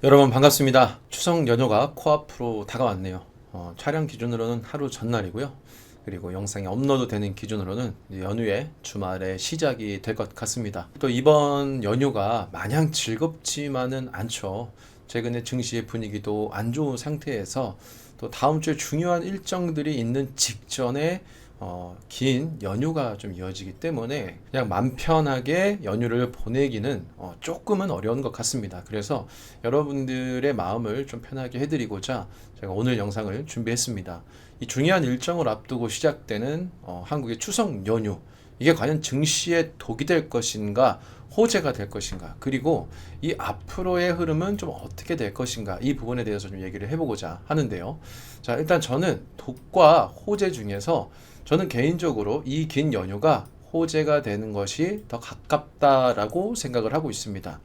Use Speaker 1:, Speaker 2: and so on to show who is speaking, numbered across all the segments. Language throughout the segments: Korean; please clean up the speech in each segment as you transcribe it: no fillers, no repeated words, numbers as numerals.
Speaker 1: 여러분 반갑습니다. 추석 연휴가 코앞으로 다가왔네요. 촬영 기준으로는 하루 전날이고요. 그리고 영상이 업로드 되는 기준으로는 연휴의 주말의 시작이 될 것 같습니다. 또 이번 연휴가 마냥 즐겁지만은 않죠. 최근에 증시의 분위기도 안 좋은 상태에서 또 다음 주에 중요한 일정들이 있는 직전에 긴 연휴가 좀 이어지기 때문에 그냥 맘 편하게 연휴를 보내기는 조금은 어려운 것 같습니다. 그래서 여러분들의 마음을 좀 편하게 해드리고자 제가 오늘 영상을 준비했습니다. 이 중요한 일정을 앞두고 시작되는 한국의 추석 연휴, 이게 과연 증시에 독이 될 것인가, 호재가 될 것인가, 그리고 이 앞으로의 흐름은 좀 어떻게 될 것인가, 이 부분에 대해서 좀 얘기를 해보고자 하는데요. 자, 일단 저는 독과 호재 중에서 저는 개인적으로 이 긴 연휴가 호재가 되는 것이 더 가깝다라고 생각을 하고 있습니다.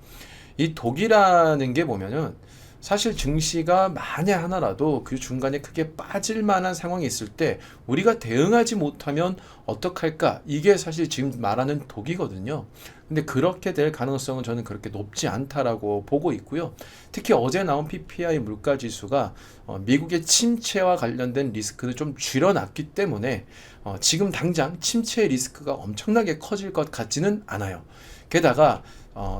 Speaker 1: 이 독이라는 게 보면은 사실 증시가 만에 하나라도 그 중간에 크게 빠질 만한 상황이 있을 때 우리가 대응하지 못하면 어떡할까? 이게 사실 지금 말하는 독이거든요. 근데 그렇게 될 가능성은 저는 그렇게 높지 않다라고 보고 있고요. 특히 어제 나온 PPI 물가 지수가 미국의 침체와 관련된 리스크를 좀 줄여놨기 때문에 지금 당장 침체 리스크가 엄청나게 커질 것 같지는 않아요. 게다가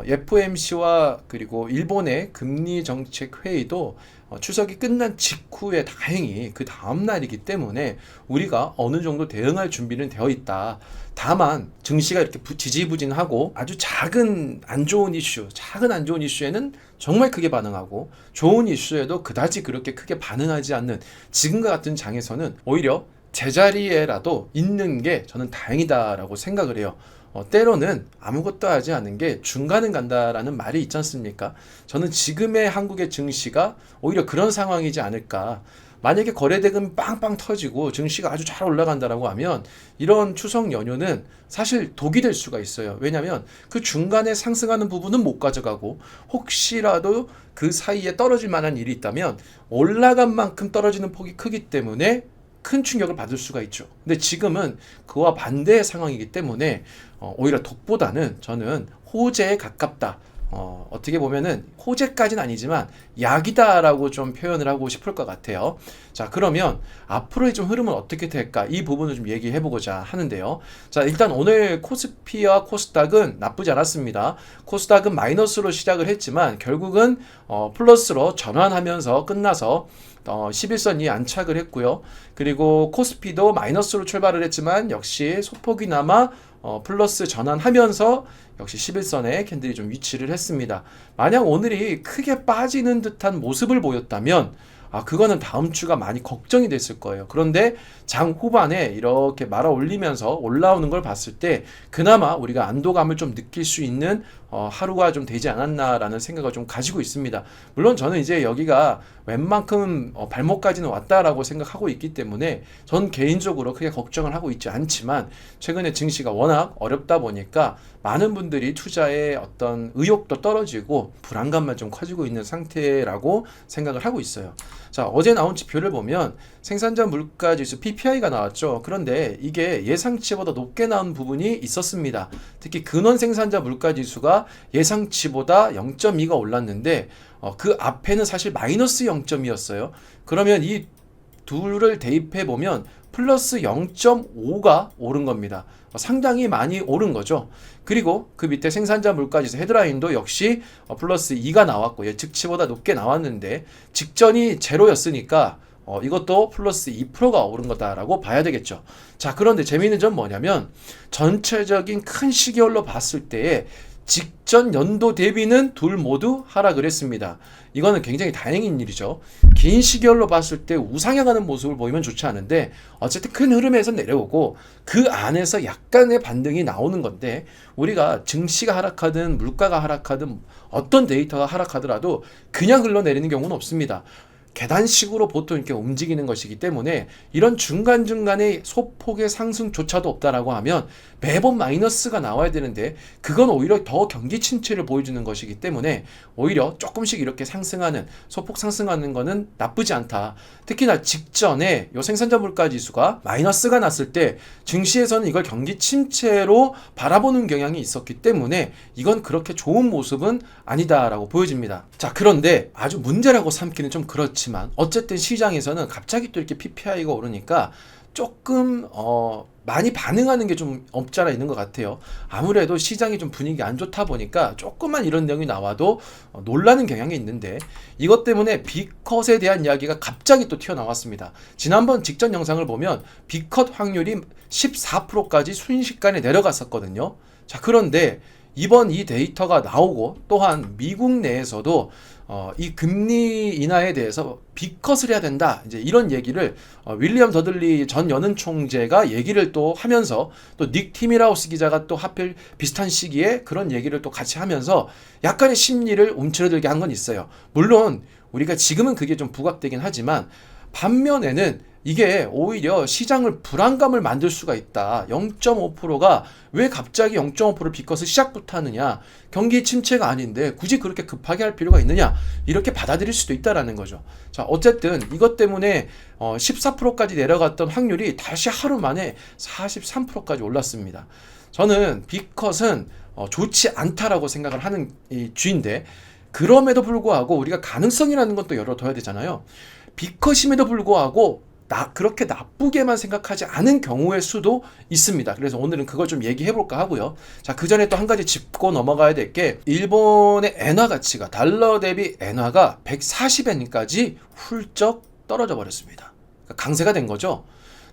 Speaker 1: FOMC와 그리고 일본의 금리 정책 회의도 추석이 끝난 직후에 다행히 그 다음 날이기 때문에 우리가 어느 정도 대응할 준비는 되어 있다. 다만 증시가 이렇게 지지부진하고 아주 작은 안 좋은 이슈에는 정말 크게 반응하고 좋은 이슈에도 그다지 그렇게 크게 반응하지 않는 지금과 같은 장에서는 오히려 제자리에라도 있는 게 저는 다행이다라고 생각을 해요. 때로는 아무것도 하지 않은 게 중간은 간다라는 말이 있지 않습니까? 저는 지금의 한국의 증시가 오히려 그런 상황이지 않을까. 만약에 거래대금 빵빵 터지고 증시가 아주 잘 올라간다라고 하면 이런 추석 연휴는 사실 독이 될 수가 있어요. 왜냐하면 그 중간에 상승하는 부분은 못 가져가고 혹시라도 그 사이에 떨어질 만한 일이 있다면 올라간 만큼 떨어지는 폭이 크기 때문에 큰 충격을 받을 수가 있죠. 근데 지금은 그와 반대의 상황이기 때문에 오히려 독보다는 저는 호재에 가깝다. 어떻게 보면은 호재까지는 아니지만 약이다라고 좀 표현을 하고 싶을 것 같아요. 자, 그러면 앞으로의 좀 흐름은 어떻게 될까? 이 부분을 좀 얘기해 보고자 하는데요. 자, 일단 오늘 코스피와 코스닥은 나쁘지 않았습니다. 코스닥은 마이너스로 시작을 했지만 결국은 플러스로 전환하면서 끝나서 11선이 안착을 했고요. 그리고 코스피도 마이너스로 출발을 했지만 역시 소폭이나마 플러스 전환하면서 역시 11선에 캔들이 좀 위치를 했습니다. 만약 오늘이 크게 빠지는 듯한 모습을 보였다면 그거는 다음 주가 많이 걱정이 됐을 거예요. 그런데 장 후반에 이렇게 말아 올리면서 올라오는 걸 봤을 때 그나마 우리가 안도감을 좀 느낄 수 있는 하루가 좀 되지 않았나라는 생각을 좀 가지고 있습니다. 물론 저는 이제 여기가 웬만큼 발목까지는 왔다라고 생각하고 있기 때문에 전 개인적으로 크게 걱정을 하고 있지 않지만 최근에 증시가 워낙 어렵다 보니까 많은 분들이 투자에 어떤 의욕도 떨어지고 불안감만 좀 커지고 있는 상태라고 생각을 하고 있어요. 자, 어제 나온 지표를 보면 생산자 물가 지수 PPI가 나왔죠. 그런데 이게 예상치보다 높게 나온 부분이 있었습니다. 특히 근원 생산자 물가 지수가 예상치보다 0.2가 올랐는데 그 앞에는 사실 마이너스 0.2였어요. 그러면 이 둘을 대입해 보면 플러스 0.5가 오른 겁니다. 상당히 많이 오른 거죠. 그리고 그 밑에 생산자 물가지수 헤드라인도 역시 플러스 2가 나왔고 예측치보다 높게 나왔는데 직전이 제로였으니까 이것도 플러스 2%가 오른 거다라고 봐야 되겠죠. 자, 그런데 재미있는 점 뭐냐면 전체적인 큰 시계열로 봤을 때에 직전 연도 대비는 둘 모두 하락을 했습니다. 이거는 굉장히 다행인 일이죠. 긴 시계열로 봤을 때 우상향하는 모습을 보이면 좋지 않은데 어쨌든 큰 흐름에서 내려오고 그 안에서 약간의 반등이 나오는 건데 우리가 증시가 하락하든 물가가 하락하든 어떤 데이터가 하락하더라도 그냥 흘러내리는 경우는 없습니다. 계단식으로 보통 이렇게 움직이는 것이기 때문에 이런 중간중간에 소폭의 상승조차도 없다라고 하면 매번 마이너스가 나와야 되는데 그건 오히려 더 경기 침체를 보여주는 것이기 때문에 오히려 조금씩 이렇게 상승하는 소폭 상승하는 거는 나쁘지 않다. 특히나 직전에 요 생산자 물가 지수가 마이너스가 났을 때 증시에서는 이걸 경기 침체로 바라보는 경향이 있었기 때문에 이건 그렇게 좋은 모습은 아니다라고 보여집니다. 자, 그런데 아주 문제라고 삼기는 좀 그렇지만 어쨌든 시장에서는 갑자기 또 이렇게 PPI가 오르니까 조금 많이 반응하는 게 좀 없지 않아 있는 것 같아요. 아무래도 시장이 좀 분위기 안 좋다 보니까 조금만 이런 내용이 나와도 놀라는 경향이 있는데 이것 때문에 B컷에 대한 이야기가 갑자기 또 튀어나왔습니다. 지난번 직전 영상을 보면 B컷 확률이 14%까지 순식간에 내려갔었거든요. 자, 그런데 이번 이 데이터가 나오고 또한 미국 내에서도 이 금리 인하에 대해서 B컷을 해야 된다. 이제 이런 얘기를 윌리엄 더들리 전 연은 총재가 얘기를 또 하면서 또 닉 티밀하우스 기자가 또 하필 비슷한 시기에 그런 얘기를 또 같이 하면서 약간의 심리를 움츠러들게 한 건 있어요. 물론 우리가 지금은 그게 좀 부각되긴 하지만 반면에는 이게 오히려 시장을 불안감을 만들 수가 있다. 0.5%가 왜 갑자기 0.5% B컷을 시작부터 하느냐. 경기 침체가 아닌데 굳이 그렇게 급하게 할 필요가 있느냐. 이렇게 받아들일 수도 있다라는 거죠. 자, 어쨌든 이것 때문에 14%까지 내려갔던 확률이 다시 하루 만에 43%까지 올랐습니다. 저는 B컷은 좋지 않다라고 생각을 하는 이 쥐인데 그럼에도 불구하고 우리가 가능성이라는 건 또 열어둬야 되잖아요. B컷임에도 불구하고 그렇게 나쁘게만 생각하지 않은 경우의 수도 있습니다. 그래서 오늘은 그걸 좀 얘기해볼까 하고요. 자, 그 전에 또 한 가지 짚고 넘어가야 될 게 일본의 엔화 가치가 달러 대비 엔화가 140엔까지 훌쩍 떨어져 버렸습니다. 그러니까 강세가 된 거죠.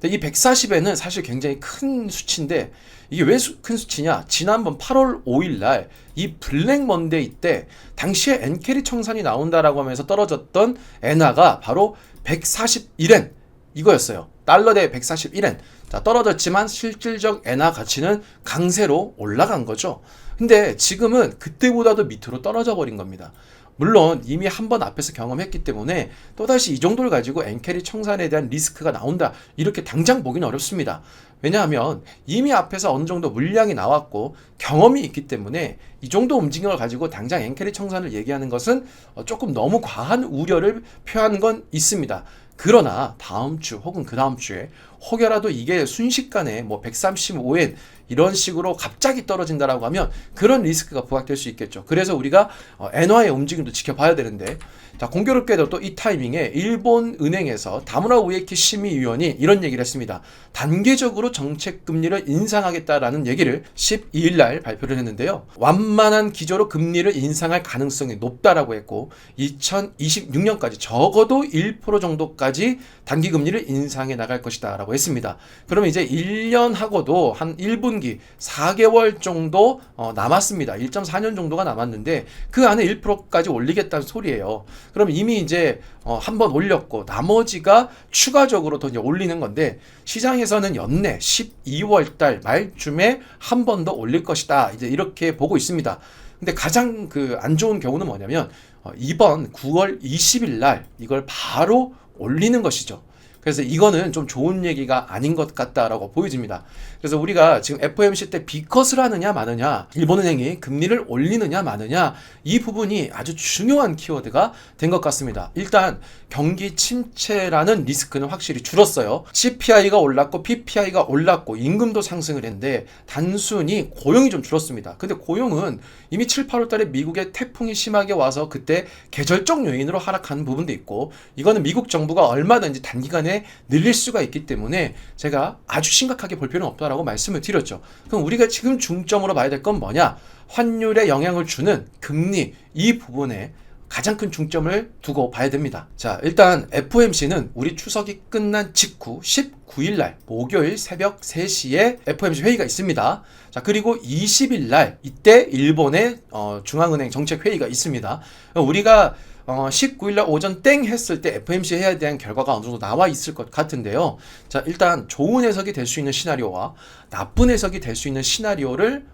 Speaker 1: 근데 이 140엔은 사실 굉장히 큰 수치인데 이게 왜 큰 수치냐? 지난번 8월 5일 날 이 블랙 먼데이 때 당시에 엔캐리 청산이 나온다라고 하면서 떨어졌던 엔화가 바로 141엔 이거였어요. 달러 대 141엔. 자, 떨어졌지만 실질적 엔화 가치는 강세로 올라간 거죠. 근데 지금은 그때보다도 밑으로 떨어져 버린 겁니다. 물론 이미 한 번 앞에서 경험했기 때문에 또다시 이 정도를 가지고 엔캐리 청산에 대한 리스크가 나온다. 이렇게 당장 보기는 어렵습니다. 왜냐하면 이미 앞에서 어느 정도 물량이 나왔고 경험이 있기 때문에 이 정도 움직임을 가지고 당장 엔캐리 청산을 얘기하는 것은 조금 너무 과한 우려를 표하는 건 있습니다. 그러나 다음 주 혹은 그 다음 주에 혹여라도 이게 순식간에 뭐 135엔 이런 식으로 갑자기 떨어진다라고 하면 그런 리스크가 부각될 수 있겠죠. 그래서 우리가 엔화의 움직임도 지켜봐야 되는데 자, 공교롭게도 또 이 타이밍에 일본 은행에서 다무라 우에키 심의위원이 이런 얘기를 했습니다. 단계적으로 정책 금리를 인상하겠다라는 얘기를 12일 날 발표를 했는데요. 완만한 기조로 금리를 인상할 가능성이 높다라고 했고 2026년까지 적어도 1% 정도까지 단기 금리를 인상해 나갈 것이다 라고 했습니다. 그러면 이제 1년하고도 한 1분기 4개월 정도 남았습니다. 1.4년 정도가 남았는데 그 안에 1%까지 올리겠다는 소리예요. 그럼 이미 이제 한번 올렸고 나머지가 추가적으로 더 이제 올리는 건데 시장에서는 연내 12월 달 말쯤에 한 번 더 올릴 것이다. 이제 이렇게 보고 있습니다. 근데 가장 그 안 좋은 경우는 뭐냐면 이번 9월 20일 날 이걸 바로 올리는 것이죠. 그래서 이거는 좀 좋은 얘기가 아닌 것 같다라고 보여집니다. 그래서 우리가 지금 FOMC 때 B컷을 하느냐 마느냐, 일본은행이 금리를 올리느냐 마느냐 이 부분이 아주 중요한 키워드가 된 것 같습니다. 일단 경기 침체라는 리스크는 확실히 줄었어요. CPI가 올랐고 PPI가 올랐고 임금도 상승을 했는데 단순히 고용이 좀 줄었습니다. 근데 고용은 이미 7, 8월 달에 미국에 태풍이 심하게 와서 그때 계절적 요인으로 하락하는 부분도 있고 이거는 미국 정부가 얼마든지 단기간에 늘릴 수가 있기 때문에 제가 아주 심각하게 볼 필요는 없다라고 말씀을 드렸죠. 그럼 우리가 지금 중점으로 봐야 될 건 뭐냐? 환율에 영향을 주는 금리 이 부분에 가장 큰 중점을 두고 봐야 됩니다. 자, 일단 FOMC는 우리 추석이 끝난 직후 19일 날 목요일 새벽 3시에 FOMC 회의가 있습니다. 자, 그리고 20일 날 이때 일본의 중앙은행 정책 회의가 있습니다. 우리가 19일날 오전 땡 했을 때 FOMC 해야 대한 결과가 어느 정도 나와 있을 것 같은데요. 자, 일단 좋은 해석이 될 수 있는 시나리오와 나쁜 해석이 될 수 있는 시나리오를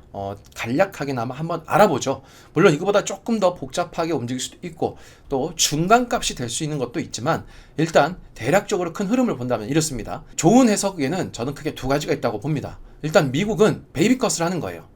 Speaker 1: 간략하게나마 한번 알아보죠. 물론 이거보다 조금 더 복잡하게 움직일 수도 있고 또 중간값이 될 수 있는 것도 있지만 일단 대략적으로 큰 흐름을 본다면 이렇습니다. 좋은 해석에는 저는 크게 두 가지가 있다고 봅니다. 일단 미국은 베이비컷을 하는 거예요.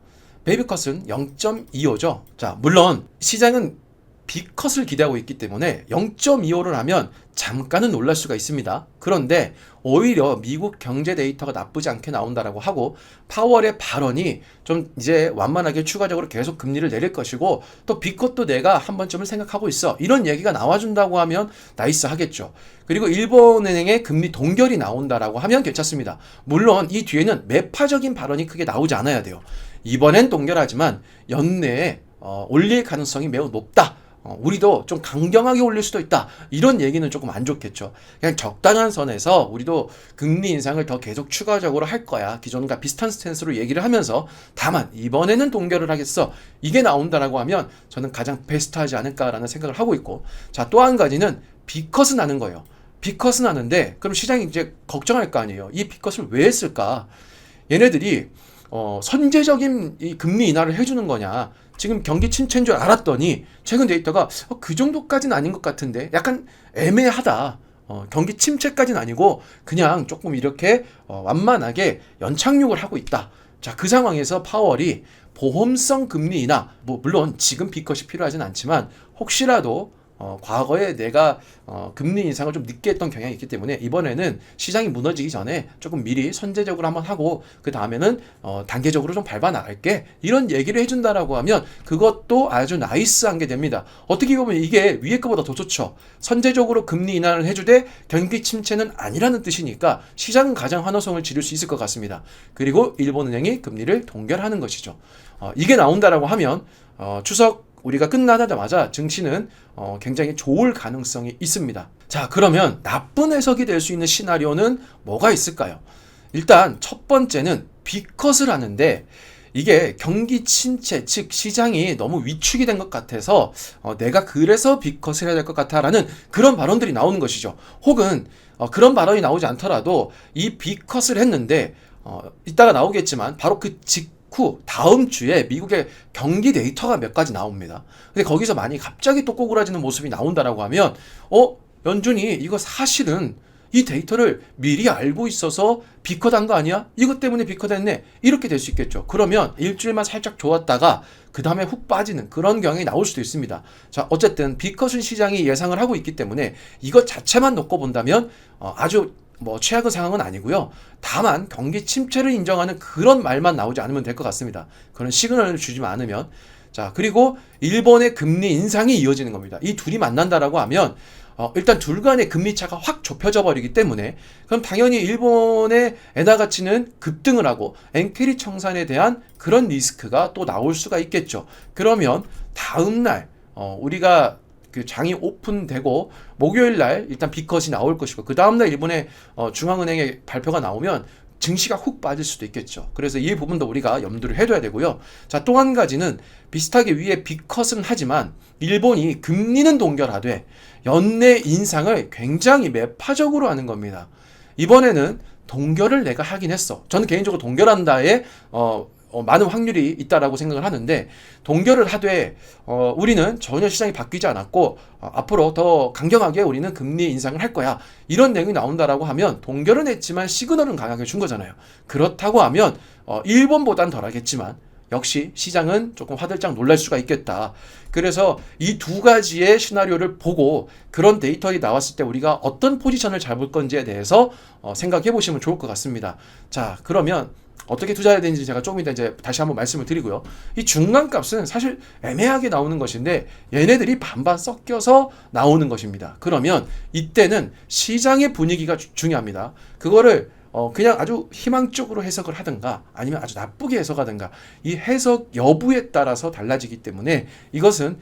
Speaker 1: 베이비컷은 0.25죠. 자, 물론 시장은 B컷을 기대하고 있기 때문에 0.25를 하면 잠깐은 놀랄 수가 있습니다. 그런데 오히려 미국 경제 데이터가 나쁘지 않게 나온다라고 하고 파월의 발언이 좀 이제 완만하게 추가적으로 계속 금리를 내릴 것이고 또 B컷도 내가 한 번쯤을 생각하고 있어. 이런 얘기가 나와준다고 하면 나이스 하겠죠. 그리고 일본은행의 금리 동결이 나온다라고 하면 괜찮습니다. 물론 이 뒤에는 매파적인 발언이 크게 나오지 않아야 돼요. 이번엔 동결하지만 연내에 올릴 가능성이 매우 높다. 우리도 좀 강경하게 올릴 수도 있다. 이런 얘기는 조금 안 좋겠죠. 그냥 적당한 선에서 우리도 금리 인상을 더 계속 추가적으로 할 거야. 기존과 비슷한 스탠스로 얘기를 하면서 다만 이번에는 동결을 하겠어. 이게 나온다라고 하면 저는 가장 베스트하지 않을까라는 생각을 하고 있고 자, 또 한 가지는 B컷은 하는 거예요. B컷은 하는데 그럼 시장이 이제 걱정할 거 아니에요. 이 B컷을 왜 했을까? 얘네들이 선제적인 이 금리 인하를 해주는 거냐? 지금 경기 침체인 줄 알았더니 최근 데이터가 그 정도까지는 아닌 것 같은데 약간 애매하다. 경기 침체까지는 아니고 그냥 조금 이렇게 완만하게 연착륙을 하고 있다. 자, 그 상황에서 파월이 보험성 금리 인하, 뭐 물론 지금 B컷이 필요하진 않지만 혹시라도 과거에 내가 금리 인상을 좀 늦게 했던 경향이 있기 때문에 이번에는 시장이 무너지기 전에 조금 미리 선제적으로 한번 하고 그 다음에는 단계적으로 좀 밟아 나갈게 이런 얘기를 해준다라고 하면 그것도 아주 나이스한 게 됩니다. 어떻게 보면 이게 위에 거보다 더 좋죠. 선제적으로 금리 인하를 해주되 경기 침체는 아니라는 뜻이니까 시장은 가장 환호성을 지를 수 있을 것 같습니다. 그리고 일본은행이 금리를 동결하는 것이죠. 이게 나온다라고 하면 추석 우리가 끝나자마자 증시는 굉장히 좋을 가능성이 있습니다. 자, 그러면 나쁜 해석이 될 수 있는 시나리오는 뭐가 있을까요? 일단 첫 번째는 B컷을 하는데 이게 경기 침체, 즉 시장이 너무 위축이 된 것 같아서 내가 그래서 B컷을 해야 될 것 같아라는 그런 발언들이 나오는 것이죠. 혹은 그런 발언이 나오지 않더라도 이 B컷을 했는데 이따가 나오겠지만 바로 그 후 다음 주에 미국의 경기 데이터가 몇 가지 나옵니다. 근데 거기서 만약 갑자기 또 꼬꾸라지는 모습이 나온다라고 하면 연준이 이거 사실은 이 데이터를 미리 알고 있어서 B컷한 거 아니야? 이것 때문에 B컷했네. 이렇게 될 수 있겠죠. 그러면 일주일만 살짝 좋았다가 그 다음에 훅 빠지는 그런 경향이 나올 수도 있습니다. 자, 어쨌든 B컷은 시장이 예상을 하고 있기 때문에 이것 자체만 놓고 본다면 아주 최악의 상황은 아니고요. 다만 경기 침체를 인정하는 그런 말만 나오지 않으면 될 것 같습니다. 그런 시그널을 주지 않으면. 자, 그리고 일본의 금리 인상이 이어지는 겁니다. 이 둘이 만난다라고 하면 일단 둘 간의 금리 차가 확 좁혀져 버리기 때문에 그럼 당연히 일본의 엔화 가치는 급등을 하고 엔캐리 청산에 대한 그런 리스크가 또 나올 수가 있겠죠. 그러면 다음 날 우리가 그 장이 오픈되고 목요일 날 일단 B컷이 나올 것이고 그 다음날 일본의 중앙은행의 발표가 나오면 증시가 훅 빠질 수도 있겠죠. 그래서 이 부분도 우리가 염두를 해둬야 되고요. 자, 또 한 가지는 비슷하게 위에 B컷은 하지만 일본이 금리는 동결하되 연내 인상을 굉장히 매파적으로 하는 겁니다. 이번에는 동결을 내가 하긴 했어. 저는 개인적으로 동결한다에 많은 확률이 있다라고 생각을 하는데 동결을 하되 우리는 전혀 시장이 바뀌지 않았고 앞으로 더 강경하게 우리는 금리 인상을 할 거야. 이런 내용이 나온다라고 하면 동결은 했지만 시그널은 강하게 준 거잖아요. 그렇다고 하면 일본보단 덜하겠지만 역시 시장은 조금 화들짝 놀랄 수가 있겠다. 그래서 이 두 가지의 시나리오를 보고 그런 데이터가 나왔을 때 우리가 어떤 포지션을 잡을 건지에 대해서 생각해 보시면 좋을 것 같습니다. 자, 그러면 어떻게 투자해야 되는지 제가 조금 이따 이제 다시 한번 말씀을 드리고요. 이 중간값은 사실 애매하게 나오는 것인데 얘네들이 반반 섞여서 나오는 것입니다. 그러면 이때는 시장의 분위기가 중요합니다. 그거를 그냥 아주 희망적으로 해석을 하든가 아니면 아주 나쁘게 해석하든가 이 해석 여부에 따라서 달라지기 때문에 이것은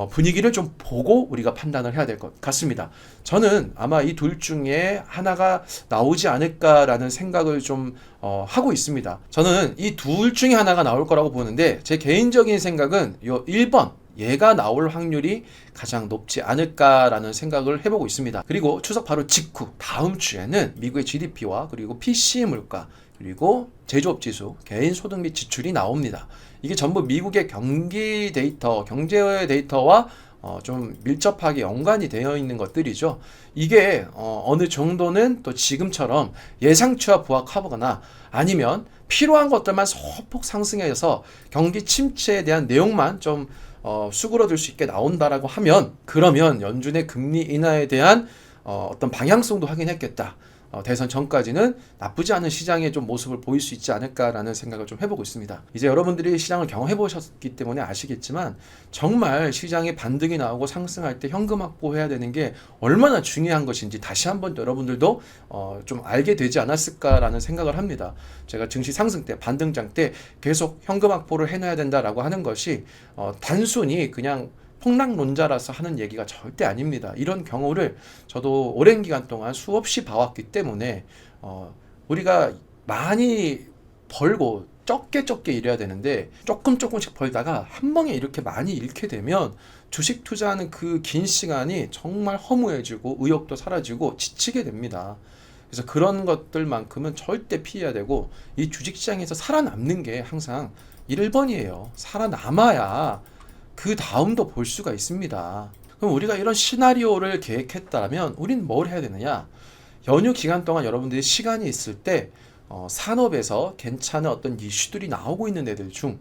Speaker 1: 분위기를 좀 보고 우리가 판단을 해야 될 것 같습니다. 저는 아마 이 둘 중에 하나가 나오지 않을까라는 생각을 좀 하고 있습니다. 저는 이 둘 중에 하나가 나올 거라고 보는데 제 개인적인 생각은 요 1번 얘가 나올 확률이 가장 높지 않을까라는 생각을 해보고 있습니다. 그리고 추석 바로 직후 다음 주에는 미국의 GDP와 그리고 PCE 물가 그리고 제조업 지수, 개인 소득 및 지출이 나옵니다. 이게 전부 미국의 경기 데이터, 경제 데이터와 좀 밀접하게 연관이 되어 있는 것들이죠. 이게 어느 정도는 또 지금처럼 예상치와 부합하거나 아니면 필요한 것들만 소폭 상승해서 경기 침체에 대한 내용만 좀 수그러들 수 있게 나온다라고 하면, 그러면 연준의 금리 인하에 대한 어떤 방향성도 확인했겠다. 대선 전까지는 나쁘지 않은 시장의 좀 모습을 보일 수 있지 않을까라는 생각을 좀 해보고 있습니다. 이제 여러분들이 시장을 경험해 보셨기 때문에 아시겠지만 정말 시장에 반등이 나오고 상승할 때 현금 확보해야 되는 게 얼마나 중요한 것인지 다시 한번 여러분들도 좀 알게 되지 않았을까라는 생각을 합니다. 제가 증시 상승 때, 반등장 때 계속 현금 확보를 해놔야 된다라고 하는 것이 단순히 그냥 폭락론자라서 하는 얘기가 절대 아닙니다. 이런 경우를 저도 오랜 기간 동안 수없이 봐왔기 때문에 우리가 많이 벌고 적게 일해야 되는데 조금씩 벌다가 한 방에 이렇게 많이 잃게 되면 주식 투자하는 그 긴 시간이 정말 허무해지고 의욕도 사라지고 지치게 됩니다. 그래서 그런 것들만큼은 절대 피해야 되고, 이 주식시장에서 살아남는 게 항상 1번이에요. 살아남아야 그 다음도 볼 수가 있습니다. 그럼 우리가 이런 시나리오를 계획했다면 우린 뭘 해야 되느냐? 연휴 기간 동안 여러분들이 시간이 있을 때 산업에서 괜찮은 어떤 이슈들이 나오고 있는 애들 중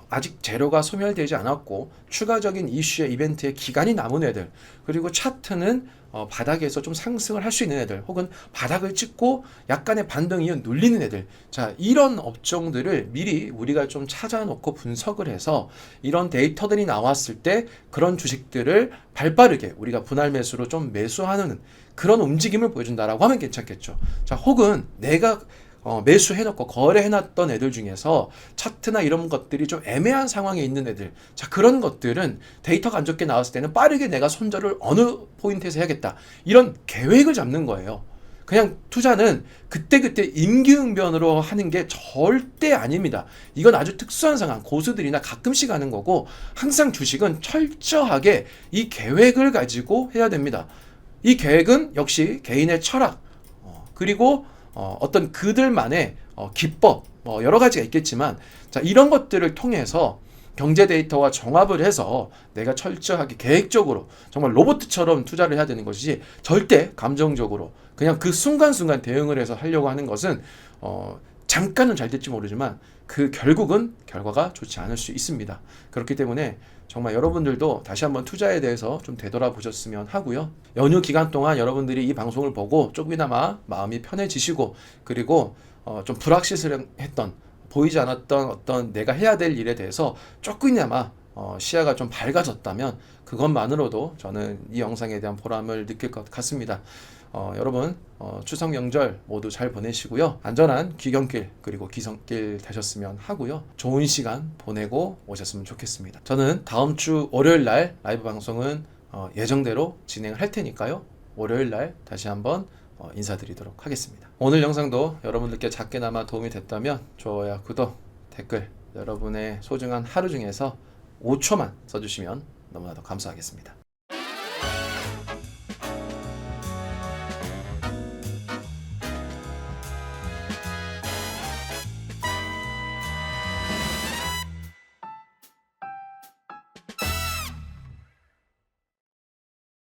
Speaker 1: 아직 재료가 소멸되지 않았고 추가적인 이슈의 이벤트의 기간이 남은 애들, 그리고 차트는 바닥에서 좀 상승을 할 수 있는 애들, 혹은 바닥을 찍고 약간의 반등 이후 눌리는 애들, 자, 이런 업종들을 미리 우리가 좀 찾아놓고 분석을 해서 이런 데이터들이 나왔을 때 그런 주식들을 발빠르게 우리가 분할 매수로 좀 매수하는 그런 움직임을 보여준다라고 하면 괜찮겠죠. 자, 혹은 내가 매수해놓고 거래해놨던 애들 중에서 차트나 이런 것들이 좀 애매한 상황에 있는 애들, 자, 그런 것들은 데이터가 안 좋게 나왔을 때는 빠르게 내가 손절을 어느 포인트에서 해야겠다, 이런 계획을 잡는 거예요. 그냥 투자는 그때그때 임기응변으로 하는 게 절대 아닙니다. 이건 아주 특수한 상황, 고수들이나 가끔씩 하는 거고, 항상 주식은 철저하게 이 계획을 가지고 해야 됩니다. 이 계획은 역시 개인의 철학, 그리고 어떤 그들만의 기법, 여러 가지가 있겠지만, 자, 이런 것들을 통해서 경제 데이터와 종합을 해서 내가 철저하게 계획적으로 정말 로봇처럼 투자를 해야 되는 것이지, 절대 감정적으로 그냥 그 순간순간 대응을 해서 하려고 하는 것은 잠깐은 잘 될지 모르지만 그 결국은 결과가 좋지 않을 수 있습니다. 그렇기 때문에 정말 여러분들도 다시 한번 투자에 대해서 좀 되돌아보셨으면 하고요. 연휴 기간 동안 여러분들이 이 방송을 보고 조금이나마 마음이 편해지시고, 그리고 좀 불확실했던, 보이지 않았던 어떤 내가 해야 될 일에 대해서 조금이나마 시야가 좀 밝아졌다면 그것만으로도 저는 이 영상에 대한 보람을 느낄 것 같습니다. 여러분 추석 명절 모두 잘 보내시고요. 안전한 귀경길 그리고 귀성길 되셨으면 하고요. 좋은 시간 보내고 오셨으면 좋겠습니다. 저는 다음 주 월요일 날 라이브 방송은 예정대로 진행을 할 테니까요. 월요일 날 다시 한번 인사드리도록 하겠습니다. 오늘 영상도 여러분들께 작게나마 도움이 됐다면 좋아요, 구독, 댓글, 여러분의 소중한 하루 중에서 5초만 써주시면 너무나도 감사하겠습니다.